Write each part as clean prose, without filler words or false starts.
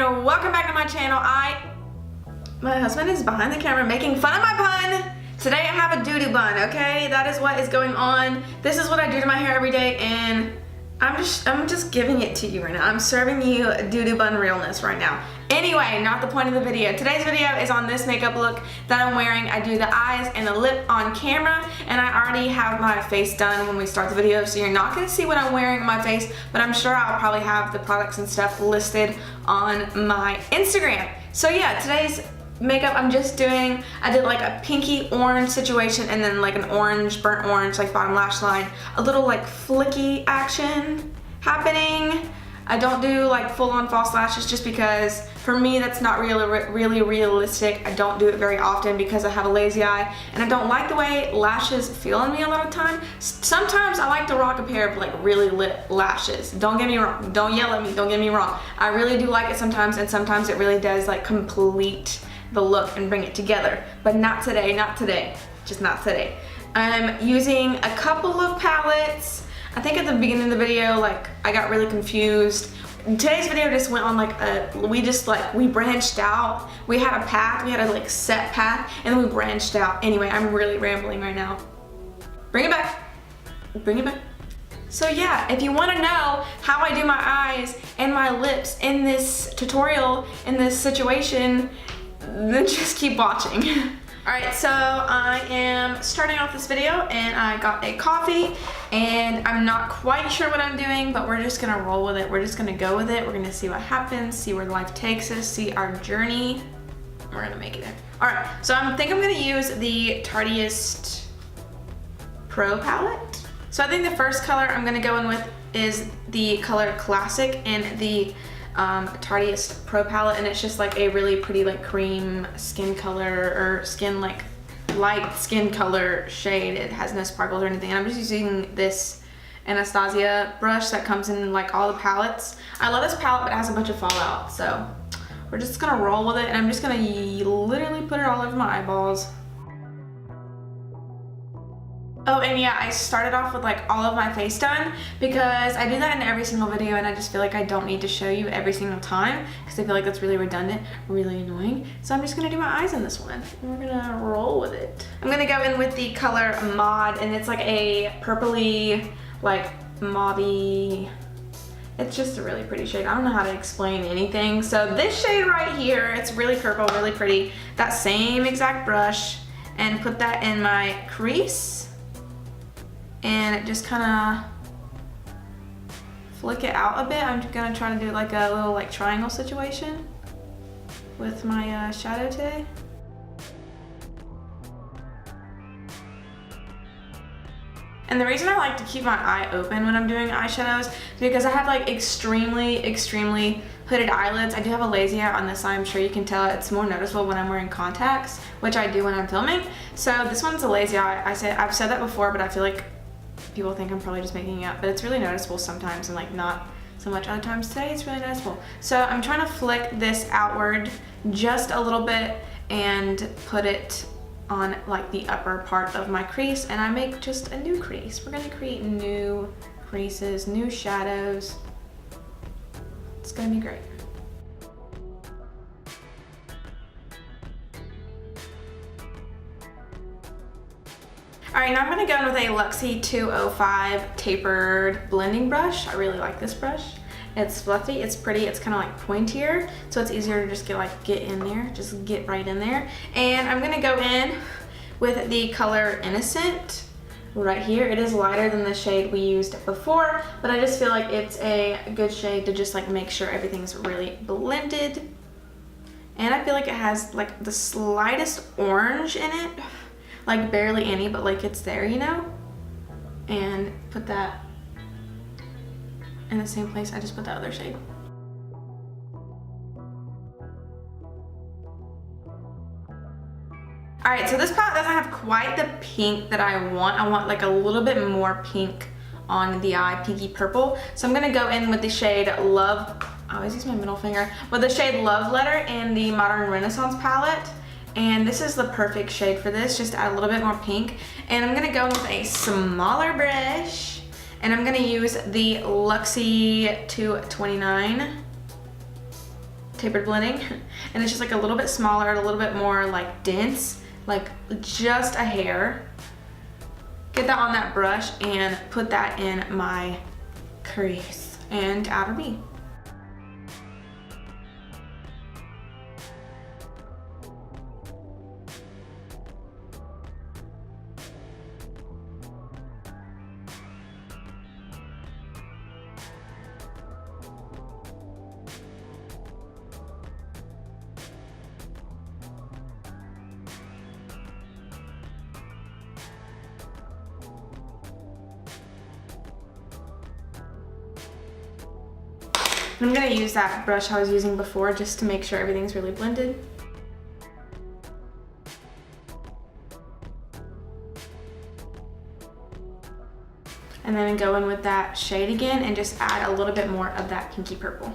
and welcome back to my channel. My husband is behind the camera making fun of my bun. Today I have a doo-doo bun, okay? That is what is going on. This is what I do to my hair every day, and I'm just giving it to you right now. I'm serving you doo-doo bun realness right now. Anyway, not the point of the video. Today's video is on this makeup look that I'm wearing. I do the eyes and the lip on camera, and I already have my face done when we start the video, so you're not gonna see what I'm wearing on my face, but I'm sure I'll probably have the products and stuff listed on my Instagram. So yeah, today's makeup I did like a pinky orange situation and then like an orange, burnt orange, like bottom lash line. A little like flicky action happening. I don't do like full-on false lashes just because for me that's not really realistic. I don't do it very often because I have a lazy eye and I don't like the way lashes feel on me a lot of time. Sometimes I like to rock a pair of like really lit lashes. Don't get me wrong. Don't yell at me. Don't get me wrong. I really do like it sometimes, and sometimes it really does like complete the look and bring it together. But not today. Not today. Just not today. I'm using a couple of palettes. I think at the beginning of the video, like, I got really confused. Today's video just went on like we branched out. We had a path, we had a like set path, and then we branched out. Anyway, I'm really rambling right now. Bring it back. Bring it back. So yeah, if you want to know how I do my eyes and my lips in this tutorial, in this situation, then just keep watching. Alright, so I am starting off this video and I got a coffee and I'm not quite sure what I'm doing, but we're just gonna roll with it. We're just gonna go with it. We're gonna see what happens, see where life takes us, see our journey. We're gonna make it there. Alright, so I think I'm gonna use the Tarteist Pro palette. So I think the first color I'm gonna go in with is the color Classic in the Tarteist Pro palette, and it's just like a really pretty like cream skin color or skin like light skin color shade. It has no sparkles or anything, and I'm just using this Anastasia brush that comes in like all the palettes. I love this palette, but it has a bunch of fallout, so we're just gonna roll with it, and I'm just gonna literally put it all over my eyeballs. Oh, and yeah, I started off with like all of my face done because I do that in every single video, and I just feel like I don't need to show you every single time because I feel like that's really redundant, really annoying. So I'm just gonna do my eyes in this one. We're gonna roll with it. I'm gonna go in with the color Mod, and it's like a purpley, like mauvey. It's just a really pretty shade. I don't know how to explain anything. So this shade right here, it's really purple, really pretty. That same exact brush, and put that in my crease. And just kind of flick it out a bit. I'm gonna try to do like a little like triangle situation with my shadow today. And the reason I like to keep my eye open when I'm doing eyeshadows is because I have like extremely hooded eyelids. I do have a lazy eye on this side. I'm sure you can tell it's more noticeable when I'm wearing contacts, which I do when I'm filming. So this one's a lazy eye. I've said that before, but I feel like people think I'm probably just making it up, but it's really noticeable sometimes and like not so much other times. Today it's really noticeable. So I'm trying to flick this outward just a little bit and put it on like the upper part of my crease, and I make just a new crease. We're gonna create new creases, new shadows. It's gonna be great. Alright, now I'm going to go in with a Luxie 205 tapered blending brush. I really like this brush. It's fluffy, it's pretty, it's kind of like pointier, so it's easier to just get in there, just get right in there. And I'm going to go in with the color Innocent right here. It is lighter than the shade we used before, but I just feel like it's a good shade to just like make sure everything's really blended. And I feel like it has like the slightest orange in it. Like barely any, but like it's there, you know? And put that in the same place I just put the other shade. Alright, so this palette doesn't have quite the pink that I want. I want like a little bit more pink on the eye, pinky purple. So I'm gonna go in with the shade Love, I always use my middle finger, with the shade Love Letter in the Modern Renaissance palette. And this is the perfect shade for this, just add a little bit more pink. And I'm gonna go with a smaller brush, and I'm gonna use the Luxie 229 tapered blending, and it's just like a little bit smaller, a little bit more like dense, like just a hair. Get that on that brush and put that in my crease and outer V. I'm gonna use that brush I was using before just to make sure everything's really blended. And then go in with that shade again and just add a little bit more of that pinky purple.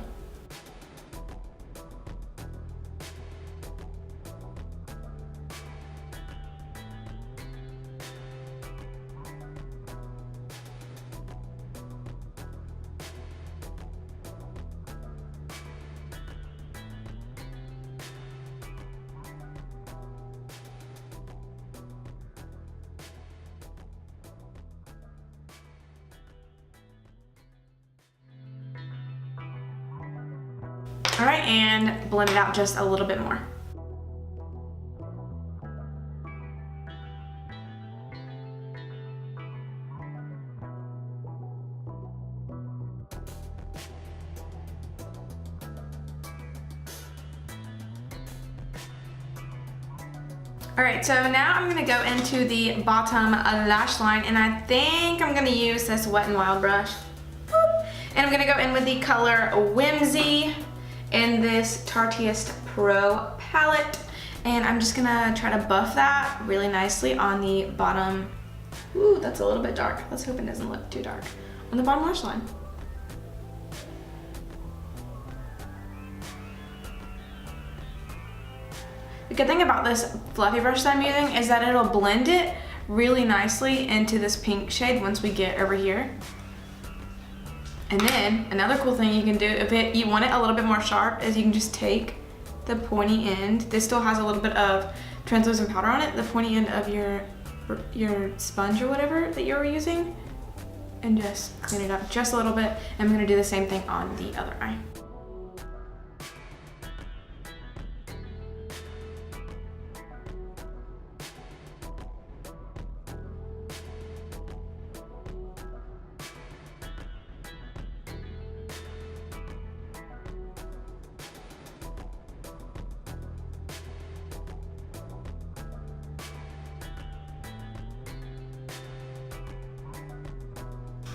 All right, and blend it out just a little bit more. All right, so now I'm gonna go into the bottom lash line, and I think I'm gonna use this Wet n Wild brush. Boop. And I'm gonna go in with the color Whimsy in this Tarteist Pro palette, and I'm just gonna try to buff that really nicely on the bottom. Ooh, that's a little bit dark. Let's hope it doesn't look too dark. On the bottom lash line. The good thing about this fluffy brush that I'm using is that it'll blend it really nicely into this pink shade once we get over here. And then another cool thing you can do if you want it a little bit more sharp is you can just take the pointy end. This still has a little bit of translucent powder on it, the pointy end of your sponge or whatever that you were using, and just clean it up just a little bit. And I'm gonna do the same thing on the other eye.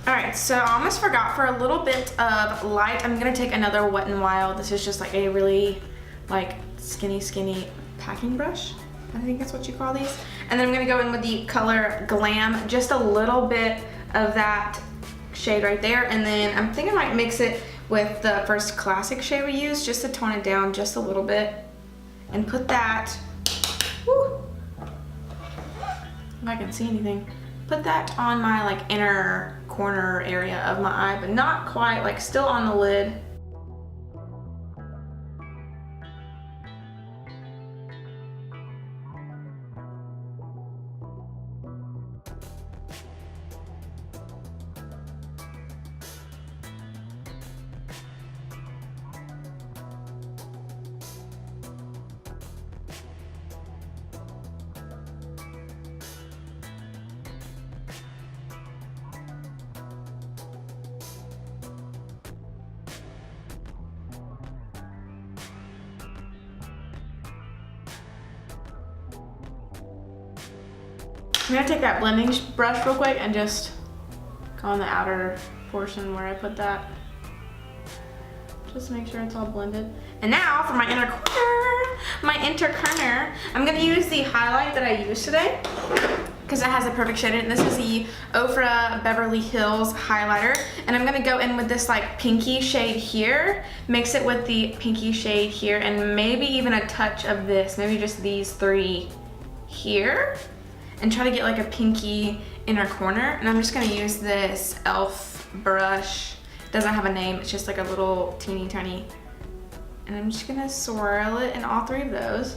All right, so I almost forgot, for a little bit of light, I'm gonna take another Wet n Wild. This is just like a really like skinny packing brush. I think that's what you call these. And then I'm gonna go in with the color Glam, just a little bit of that shade right there. And then I'm thinking I might mix it with the first classic shade we used just to tone it down just a little bit. And put that, whoo, if I can see anything. Put that on my like inner corner area of my eye, but not quite, like still on the lid. I'm gonna take that blending brush real quick and just go on the outer portion where I put that. Just make sure it's all blended. And now for my inner corner, I'm gonna use the highlight that I used today because it has a perfect shade in it. This is the Ofra Beverly Hills highlighter. And I'm gonna go in with this like pinky shade here, mix it with the pinky shade here, and maybe even a touch of this, maybe just these three here, and try to get like a pinky inner corner. And I'm just gonna use this e.l.f. brush. It doesn't have a name, it's just like a little teeny tiny And I'm just gonna swirl it in all three of those.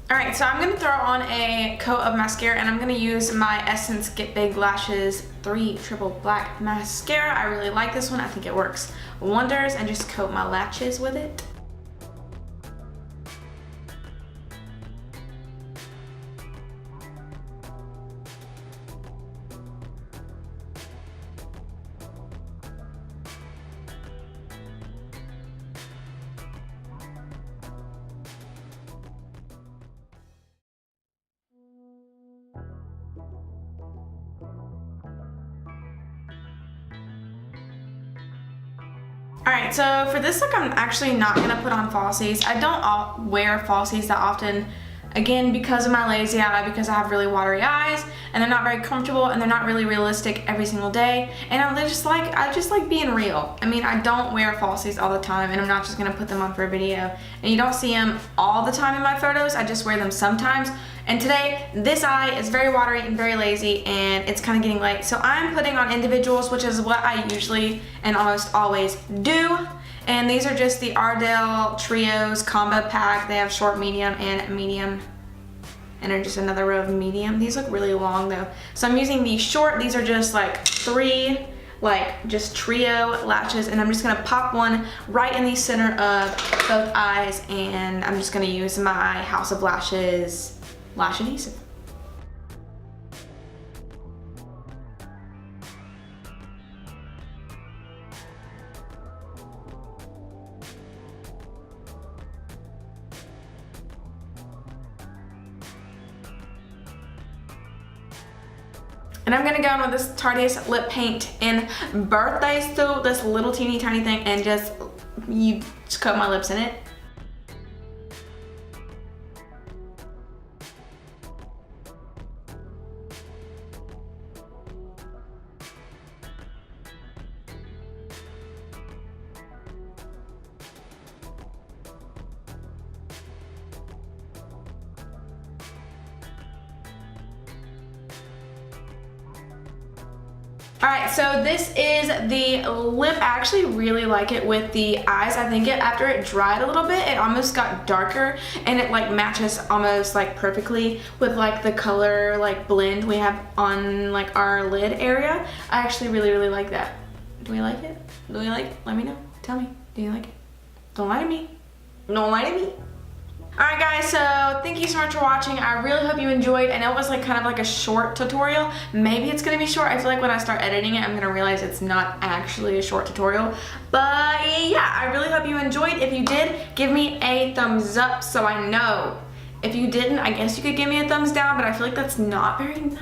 All right, so I'm gonna throw on a coat of mascara, and I'm gonna use my Essence Get Big Lashes 3 Triple Black Mascara. I really like this one. I think it works wonders, and just coat my lashes with it. Alright, so for this look, I'm actually not going to put on falsies. I don't wear falsies that often, again, because of my lazy eye, because I have really watery eyes, and they're not very comfortable, and they're not really realistic every single day, and I just like being real. I mean, I don't wear falsies all the time, and I'm not just going to put them on for a video. And you don't see them all the time in my photos, I just wear them sometimes. And today, this eye is very watery and very lazy, and it's kind of getting late. So I'm putting on individuals, which is what I usually and almost always do. And these are just the Ardell Trios Combo Pack. They have short, medium, and medium. And then just another row of medium. These look really long though. So I'm using the short. These are just like 3 just trio lashes, and I'm just gonna pop one right in the center of both eyes, and I'm just gonna use my House of Lashes lash adhesive. And I'm gonna go in with this Tarte's lip paint in Birthday Suit, this little teeny tiny thing, and just coat my lips in it. Alright, so this is the lip. I actually really like it with the eyes. I think after it dried a little bit, it almost got darker, and it like matches almost like perfectly with like the color like blend we have on like our lid area. I actually really like that. Do we like it? Do we like it? Let me know. Tell me. Do you like it? Don't lie to me. Don't lie to me. Alright guys, so thank you so much for watching. I really hope you enjoyed. I know it was like kind of like a short tutorial. Maybe it's gonna be short. I feel like when I start editing it, I'm gonna realize it's not actually a short tutorial. But yeah, I really hope you enjoyed. If you did, give me a thumbs up so I know. If you didn't, I guess you could give me a thumbs down, but I feel like that's not very nice.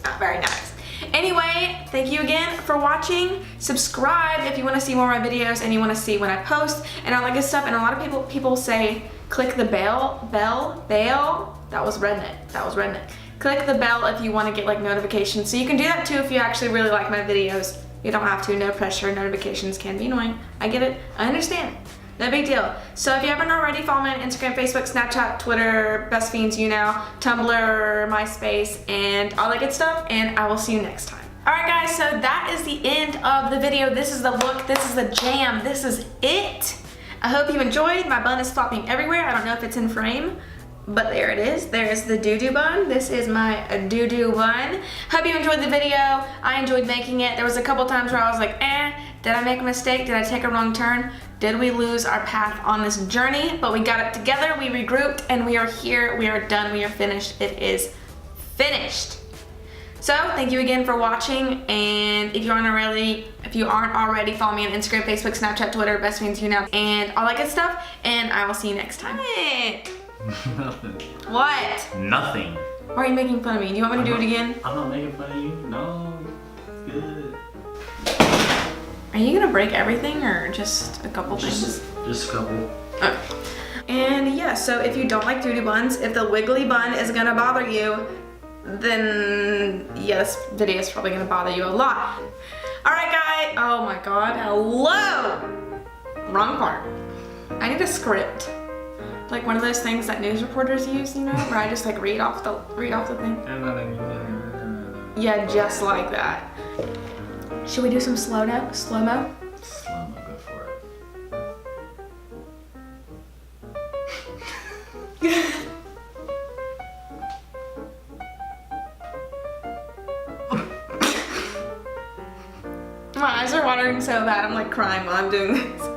Not very nice. Anyway, thank you again for watching. Subscribe if you want to see more of my videos and you want to see when I post and all that good stuff. And a lot of people say click the bell. That was redneck. Click the bell if you want to get like notifications. So you can do that too if you actually really like my videos. You don't have to, no pressure. Notifications can be annoying. I get it, I understand. No big deal. So if you haven't already, follow me on Instagram, Facebook, Snapchat, Twitter, Best Fiends You Now, Tumblr, MySpace, and all that good stuff. And I will see you next time. Alright guys, so that is the end of the video. This is the look, this is the jam, this is it. I hope you enjoyed. My bun is flopping everywhere. I don't know if it's in frame, but there it is. There's the doo-doo bun. This is my doo-doo bun. Hope you enjoyed the video. I enjoyed making it. There was a couple times where I was like, did I make a mistake? Did I take a wrong turn? Did we lose our path on this journey? But we got it together, we regrouped, and we are here, we are done, we are finished. It is finished. So thank you again for watching, and if you aren't already, follow me on Instagram, Facebook, Snapchat, Twitter, Best Fiends You Know, and all that good stuff, and I will see you next time. Nothing. What? Nothing. Why are you making fun of me? Do you want me to do it again? I'm not making fun of you. No. It's good. Are you gonna break everything or just a couple things? Just a couple. Okay. And yeah, so if you don't like doo-doo buns, if the wiggly bun is gonna bother you, then yeah, this video is probably gonna bother you a lot. Alright guys, oh my god, hello! Wrong part. I need a script. Like one of those things that news reporters use, you know, where I just like read off the thing. Yeah, just like that. Should we do some slow-mo? Slow-mo, go for it. My eyes are watering so bad, I'm like crying while I'm doing this.